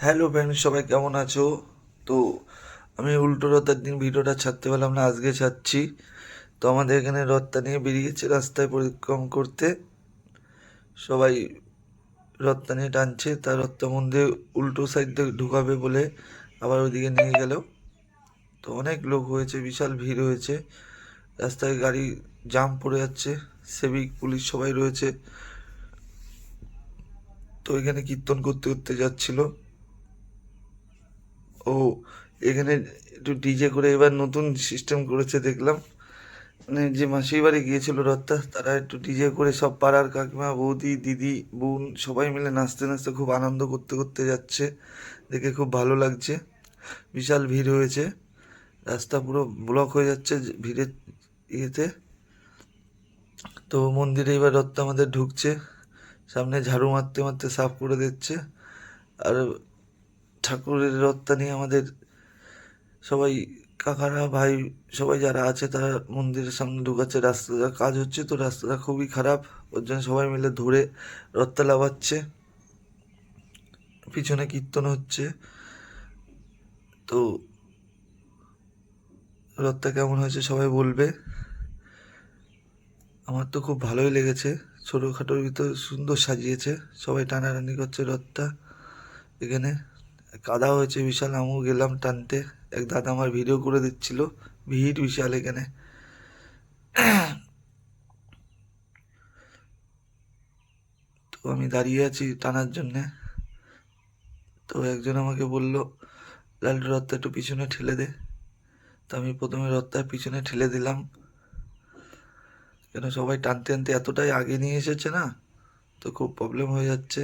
Hello friend, সবাই কেমন আছো? তো আমি উল্টো রথের দিন ভিডিওটা ছাড়তে পারলাম না, আজকে ছাড়ছি। তো আমাদের এখানে রথটা নিয়ে বেরিয়েছে রাস্তায় পরিক্রমা করতে। সবাই রথটা নিয়ে টানছে, তার রথটা মন্দির উল্টো সাইড থেকে ঢুকাবে বলে আবার ওইদিকে নিয়ে গেল। তো অনেক লোক হয়েছে, বিশাল ভিড় হয়েছে, রাস্তায় গাড়ি জাম পড়ে যাচ্ছে, সিভিক পুলিশ সবাই রয়েছে। তো এখানে কীর্তন করতে করতে যাচ্ছিল। ও এখানে একটু ডিজে করে এবার নতুন সিস্টেম করেছে দেখলাম। মানে যে মাসির বাড়ি গিয়েছিল রথটা, তারা একটু ডিজে করে সব পাড়ার কাকিমা, বৌদি, দিদি, বোন সবাই মিলে নাচতে নাচতে খুব আনন্দ করতে করতে যাচ্ছে। দেখে খুব ভালো লাগছে। বিশাল ভিড় হয়েছে, রাস্তা পুরো ব্লক হয়ে যাচ্ছে ভিড়ের ইয়েতে। তো মন্দিরে এবার রথটা আমাদের ঢুকছে, সামনে ঝাড়ু মারতে মারতে সাফ করে দিচ্ছে। আর ঠাকুরের রথটা নিয়ে আমাদের সবাই কাকারা, ভাই, সবাই যারা আছে তারা মন্দিরের সামনে ঢুকাচ্ছে। রাস্তাটা কাজ হচ্ছে, তো রাস্তাটা খুবই খারাপ, ওর জন্য সবাই মিলে ধরে রথটা লাগাচ্ছে। পিছনে কীর্তন হচ্ছে। তো রথটা কেমন হয়েছে সবাই বলবে। আমার তো খুব ভালোই লেগেছে, ছোটোখাটোর ভিতর সুন্দর সাজিয়েছে, সবাই টানাটানি করছে রথটা। এখানে কাদা হয়েছে বিশাল, আমিও গেলাম টানতে, এক দাদা আমার ভিডিও করে দিচ্ছিল। ভিড় বিশাল এখানে। তো আমি দাঁড়িয়ে আছি টানার জন্যে। তো একজন আমাকে বলল, লালটু রথটা একটু পিছনে ঠেলে দে। তো আমি প্রথমে রথটা পিছনে ঠেলে দিলাম, কেন সবাই টানতে টানতে এতটাই আগে নিয়ে এসেছে না, তো খুব প্রবলেম হয়ে যাচ্ছে।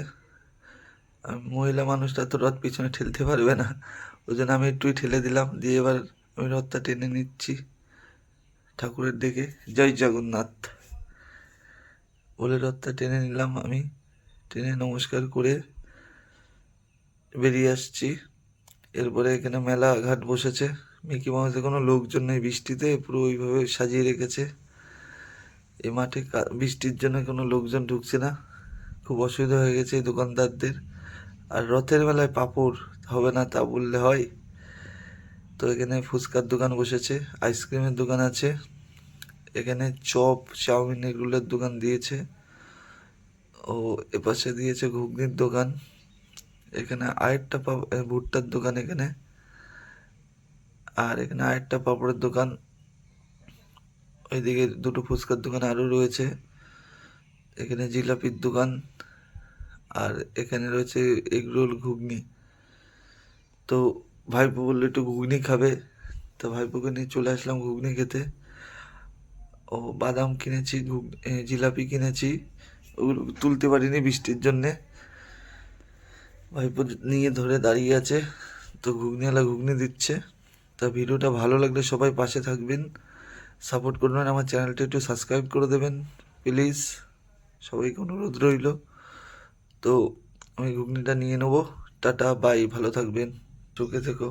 আর মহিলা মানুষটা তো রথ পিছনে ঠেলতে পারবে না, ওই জন্য আমি একটুই ঠেলে দিলাম। দিয়ে এবার আমি রথটা টেনে নিচ্ছি ঠাকুরের দিকে। জয় জগন্নাথ বলে রথটা টেনে নিলাম আমি। টেনে নমস্কার করে বেরিয়ে আসছি। এরপরে এখানে মেলা ঘাট বসেছে, মিকি মাউসে কোনো লোকজন নেই, বৃষ্টিতে পুরো ওইভাবে সাজিয়ে রেখেছে। এই মাঠে বৃষ্টির জন্য কোনো লোকজন ঢুকছে না, খুব অসুবিধা হয়ে গেছে এই দোকানদারদের। আর রথের মেলায় পাঁপড় হবে না তা বললে হয়? তো এখানে ফুচকার দোকান বসেছে, আইসক্রিমের দোকান আছে, এখানে চপ, চাউমিন এগুলোর দোকান দিয়েছে। ও এপাশে দিয়েছে ঘুগনির দোকান। এখানে আরেকটা ভুট্টার দোকান এখানে। আর এখানে আরেকটা পাঁপড়ের দোকান। ওইদিকে দুটো ফুচকার দোকান আরও রয়েছে। এখানে জিলাপির দোকান। আর এখানে রয়েছে এগরোল, ঘুগনি। তো ভাইপো বললো একটু ঘুগনি খাবে, তো ভাইপোকে নিয়ে চলে আসলাম ঘুগনি খেতে। ও বাদাম কিনেছি, জিলাপি কিনেছি, ওগুলো তুলতে পারিনি বৃষ্টির জন্যে। ভাইপো নিয়ে ধরে দাঁড়িয়ে আছে, তো ঘুগনিওয়ালা ঘুগনি দিচ্ছে। তা ভিডিওটা ভালো লাগলে সবাই পাশে থাকবেন, সাপোর্ট করবেন, আমার চ্যানেলটা একটু সাবস্ক্রাইব করে দেবেন প্লিজ, সবাইকে অনুরোধ রইল। তো আমি ঘুগনিটা নিয়ে নেবো। টাটা, বাই, ভালো থাকবেন, সুখে থেকো।